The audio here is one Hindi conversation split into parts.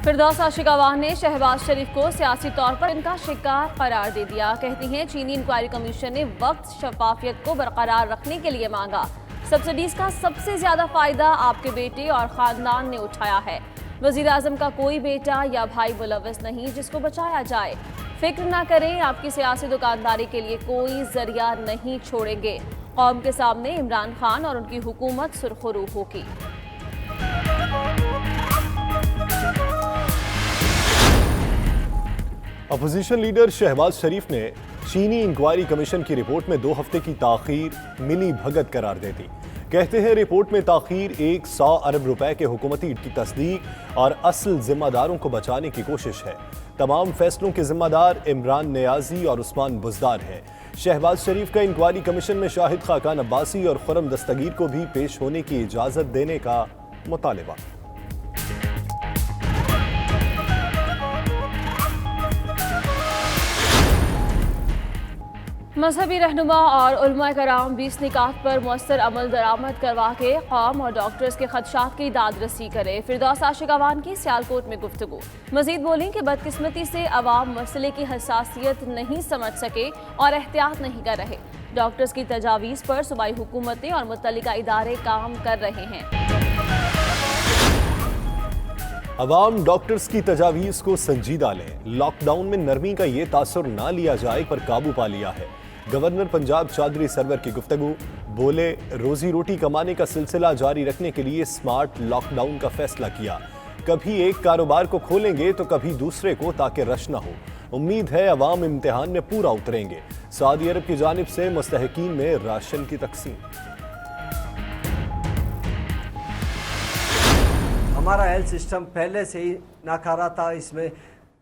फिरदौस आशिकावान ने शहबाज शरीफ को सियासी तौर पर इनका शिकार करार दे दिया। कहती हैं चीनी इंक्वायरी कमीशन ने वक्त शफाफियत को बरकरार रखने के लिए मांगा। सब्सिडीज का सबसे ज्यादा फायदा आपके बेटे और खानदान ने उठाया है। वजीर आजम का कोई बेटा या भाई मुलविस नहीं जिसको बचाया जाए। फिक्र ना करें, आपकी सियासी दुकानदारी के लिए कोई जरिया नहीं छोड़ेंगे। कौम के सामने इमरान खान और उनकी हुकूमत सुरखरू होगी। अपोजिशन लीडर शहबाज शरीफ ने चीनी इंक्वायरी कमीशन की रिपोर्ट में 2 हफ्ते की ताखीर मिली भगत करार दे दी। कहते हैं रिपोर्ट में ताखीर 100 अरब रुपए के हुकूमती की तस्दीक और असल जिम्मेदारों को बचाने की कोशिश है। तमाम फैसलों के जिम्मेदार इमरान नियाजी और उस्मान बुजदार हैं। शहबाज शरीफ का इंक्वायरी कमीशन में शाहिद खाकान अब्बासी और खुरम दस्तगीर को भी पेश होने की इजाजत देने का मुतालबा। मजहबी रहनुमा और उलमा कराम 20 निकात पर मुअस्सर अमल दरामद करवा के कौम और डॉक्टर्स के खदशात की दादरसी करे। फिरदौस आशिकावान की सियालकोट में गुफ्तगू। मजीद बोलें कि बदकिस्मती से अवाम मसले की हसासियत नहीं समझ सके और एहतियात नहीं कर रहे। डॉक्टर्स की तजावीज़ पर सूबाई हुकूमतें और मुतल्लिका इदारे काम कर रहे हैं। अवाम डॉक्टर्स की तजावीज़ को संजीदा लें। लॉकडाउन में नरमी का ये तासुर ना लिया जाए पर काबू पा लिया है। गवर्नर पंजाब चौधरी सरवर की गुफ्तगू। बोले रोजी रोटी कमाने का सिलसिला जारी रखने के लिए स्मार्ट लॉकडाउन का फैसला किया। कभी एक कारोबार को खोलेंगे तो कभी दूसरे को ताकि रश ना हो। उम्मीद है अवाम इम्तिहान में पूरा उतरेंगे। सऊदी अरब की जानिब से मुस्तहिकीन में राशन की तकसीम। हमारा हेल्थ सिस्टम पहले से ही नाकारा था। इसमें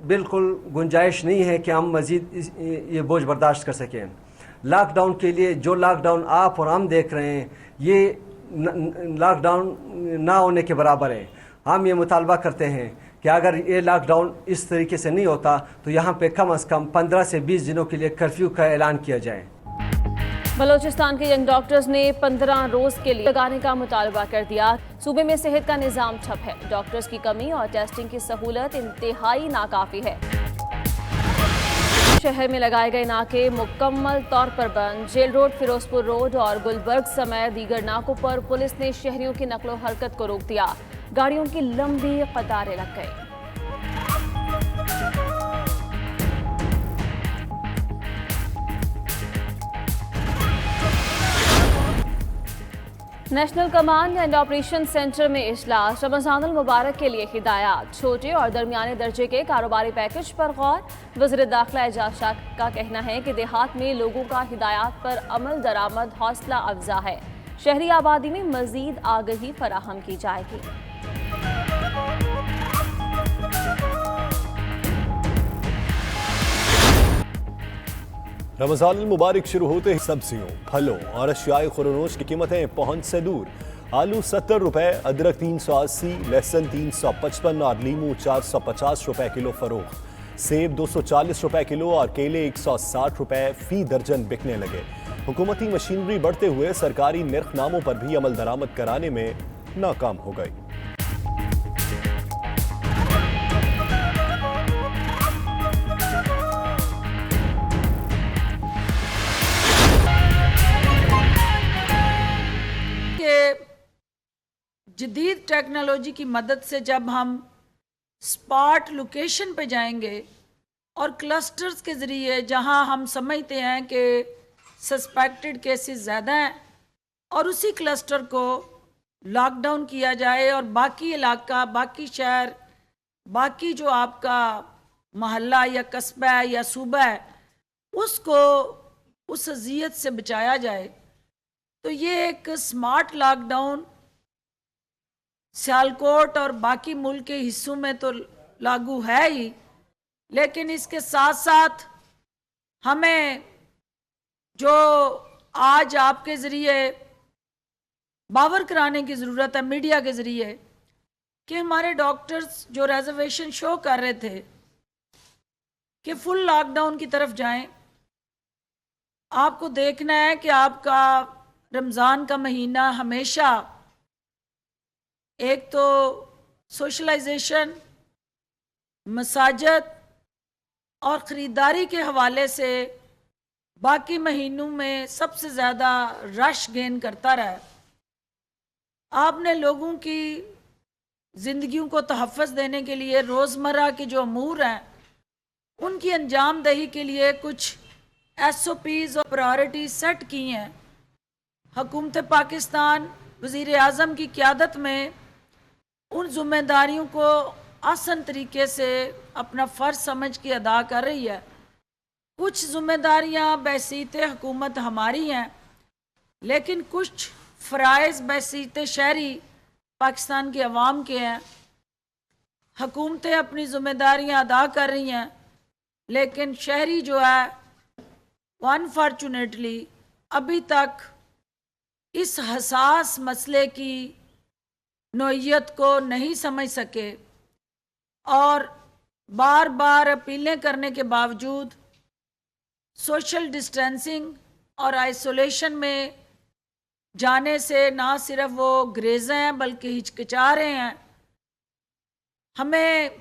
बिल्कुल गुंजाइश नहीं है कि हम मज़ीद ये बोझ बर्दाश्त कर सकें। लॉकडाउन के लिए जो लॉकडाउन आप और हम देख रहे हैं ये लॉकडाउन ना होने के बराबर है। हम ये मुतालबा करते हैं कि अगर ये लॉकडाउन इस तरीके से नहीं होता तो यहाँ पे कम से कम 15 से 20 दिनों के लिए कर्फ्यू का ऐलान किया जाए। बलोचिस्तान के यंग डॉक्टर्स ने 15 रोज के लिए लगाने का मुतालबा कर दिया। सूबे में सेहत का निजाम ठप है। डॉक्टर्स की कमी और टेस्टिंग की सहूलत इंतहाई नाकाफी है। शहर में लगाए गए नाके मुकम्मल तौर पर बंद। जेल रोड, फिरोजपुर रोड और गुलबर्ग समेत दीगर नाकों पर पुलिस ने शहरियों की नकलो हरकत को रोक दिया। गाड़ियों की लंबी कतारें लग गई। National command and operation centre में इजलास। रमज़ानुल मुबारक के लिए हिदायत। छोटे और दरमियाने दर्जे के कारोबारी पैकेज पर गौर। वज़ीर दाखिला एजाज शाह का कहना है कि देहात में लोगों का हिदायत पर अमल दरामद हौसला अफजा है। शहरी आबादी में मजीद आगही फराहम की जाएगी। रमज़ानुल मुबारक शुरू होते ही सब्जियों, फलों और अशियाए खुरनोश की कीमतें पहुंच से दूर। आलू 70 रुपए, अदरक 380, लहसुन 355 और लीमू 450 रुपए किलो फरोख्त। सेब 240 रुपए किलो और केले 160 रुपए फी दर्जन बिकने लगे। हुकूमती मशीनरी बढ़ते हुए सरकारी निर्खनामों पर भी अमल दरामद कराने में नाकाम हो गई। जदीद टेक्नोलॉजी की मदद से जब हम स्पॉट लोकेशन पे जाएंगे और क्लस्टर्स के ज़रिए जहां हम समझते हैं कि सस्पेक्टेड केसेस ज़्यादा हैं और उसी क्लस्टर को लॉकडाउन किया जाए और बाकी इलाका, बाकी शहर, बाकी जो आपका मोहल्ला या कस्बा है या सूबा है उसको उस अजियत से बचाया जाए। तो ये एक स्मार्ट लॉकडाउन सियालकोट और बाकी मुल्क के हिस्सों में तो लागू है ही, लेकिन इसके साथ साथ हमें जो आज आपके ज़रिए बावर कराने की ज़रूरत है मीडिया के ज़रिए कि हमारे डॉक्टर्स जो रिजर्वेशन शो कर रहे थे कि फुल लॉकडाउन की तरफ जाएं। आपको देखना है कि आपका रमज़ान का महीना हमेशा एक तो सोशलाइजेशन मसाजद और ख़रीदारी के हवाले से बाकी महीनों में सबसे ज़्यादा रश गेन करता रहा। आपने लोगों की ज़िंदगियों को तहफ़्फ़ुज़ देने के लिए रोज़मर्रा के जो अमूर हैं उनकी अंजाम दही के लिए कुछ SOPs और प्रायोरिटी सेट की हैं। हुकूमत पाकिस्तान वज़ीर आज़म की क़यादत में उन ज़िम्मेदारियों को आसान तरीके से अपना फ़र्ज़ समझ के अदा कर रही है। कुछ ज़िम्मेदारियाँ बैसीत हुकूमत हमारी हैं, लेकिन कुछ फ़राइज़ बैसीत शहरी पाकिस्तान के अवाम के हैं। हुकूमतें अपनी ज़िम्मेदारियाँ अदा कर रही हैं, लेकिन शहरी जो है अनफॉर्चुनेटली अभी तक इस हसास मसले की नोयत को नहीं समझ सके और बार बार अपीलें करने के बावजूद सोशल डिस्टेंसिंग और आइसोलेशन में जाने से ना सिर्फ वो ग्रेज़ हैं बल्कि हिचकिचा रहे हैं। हमें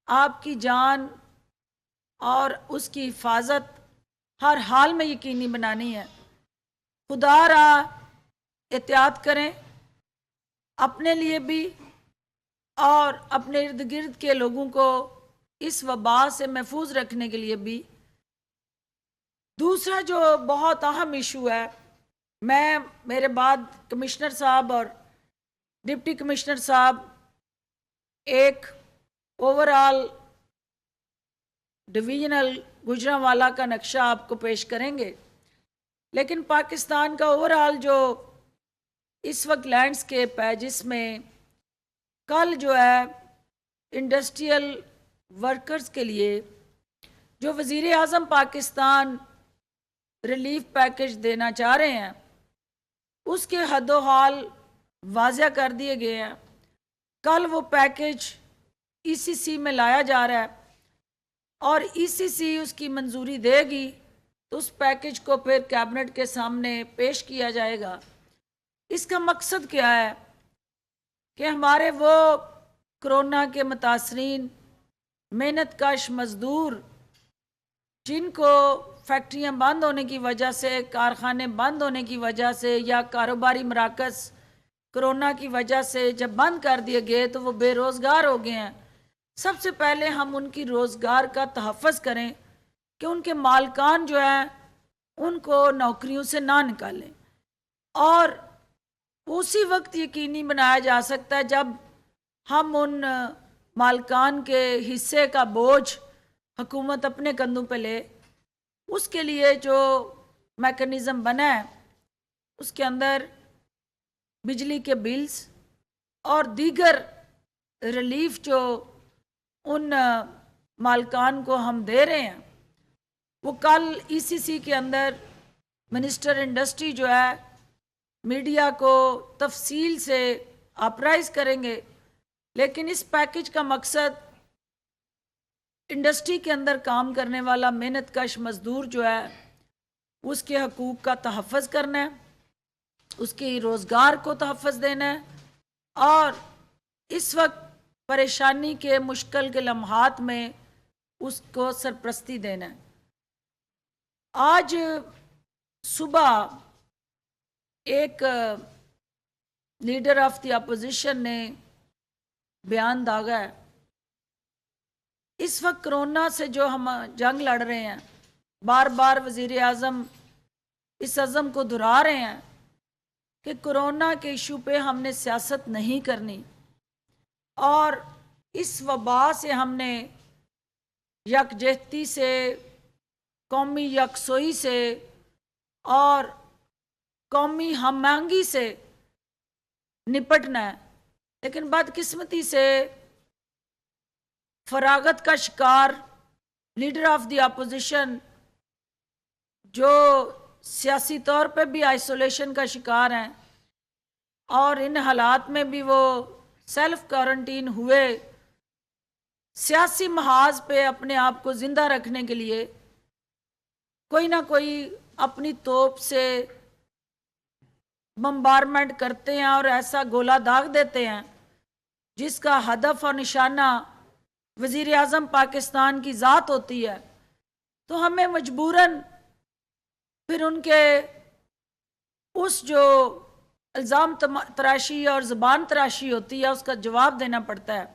आपकी जान और उसकी हिफाजत हर हाल में यकीनी बनानी है। खुदा रा एहतियात करें, अपने लिए भी और अपने इर्द गिर्द के लोगों को इस वबा से महफूज रखने के लिए भी। दूसरा जो बहुत अहम इशू है, मैं मेरे बाद कमिश्नर साहब और डिप्टी कमिश्नर साहब एक ओवरऑल डिवीजनल गुजरांवाला का नक्शा आपको पेश करेंगे, लेकिन पाकिस्तान का ओवरऑल जो इस वक्त लैंडस्केप है, जिसमें कल जो है इंडस्ट्रियल वर्कर्स के लिए जो वज़ीर आज़म पाकिस्तान रिलीफ पैकेज देना चाह रहे हैं उसके हदो हाल वाज़ा कर दिए गए हैं। कल वो पैकेज ECC में लाया जा रहा है और ECC उसकी मंजूरी देगी तो उस पैकेज को फिर कैबिनेट के सामने पेश किया जाएगा। इसका मकसद क्या है कि हमारे वो कोरोना के मुतासरीन मेहनत कश मज़दूर जिनको फैक्ट्रियां बंद होने की वजह से, कारखाने बंद होने की वजह से या कारोबारी मराकज़ कोरोना की वजह से जब बंद कर दिए गए तो वो बेरोज़गार हो गए हैं। सबसे पहले हम उनकी रोज़गार का तहफ़्फ़ुज़ करें कि उनके मालकान जो हैं उनको नौकरियों से ना निकालें, और उसी वक्त यकीनी बनाया जा सकता है जब हम उन मालकान के हिस्से का बोझ हुकूमत अपने कंधों पे ले। उसके लिए जो मैकेनिज़्म बना है उसके अंदर बिजली के बिल्स और दीगर रिलीफ जो उन मालकान को हम दे रहे हैं वो कल ECC के अंदर मिनिस्टर इंडस्ट्री जो है मीडिया को तफसील से अपराइज करेंगे। लेकिन इस पैकेज का मकसद इंडस्ट्री के अंदर काम करने वाला मेहनत कश मज़दूर जो है उसके हकूक़ का तहफ़्फ़ुज़ करना है, उसके रोज़गार को तहफ़्फ़ुज़ देना है और इस वक्त परेशानी के मुश्किल के लम्हात में उसको सरपरस्ती देना है। आज सुबह एक लीडर ऑफ द अपोजिशन ने बयान दागा है, इस वक्त कोरोना से जो हम जंग लड़ रहे हैं, बार बार वज़ीर आज़म इस अज़म को दोहरा रहे हैं कि कोरोना के इशू पे हमने सियासत नहीं करनी और इस वबा से हमने यकजहती से, कौमी यकसोई से और कौमी हमआहंगी से निपटना है। लेकिन बदकिस्मती से फरागत का शिकार लीडर ऑफ द अपोजिशन जो सियासी तौर पे भी आइसोलेशन का शिकार हैं और इन हालात में भी वो सेल्फ क्वारंटीन हुए, सियासी महाज पे अपने आप को ज़िंदा रखने के लिए कोई ना कोई अपनी तोप से बम्बारमेंट करते हैं और ऐसा गोला दाग देते हैं जिसका हदफ और निशाना वज़ीर आज़म पाकिस्तान की ज़ात होती है, तो हमें मजबूरन फिर उनके उस जो इल्ज़ाम तराशी और ज़बान तराशी होती है उसका जवाब देना पड़ता है।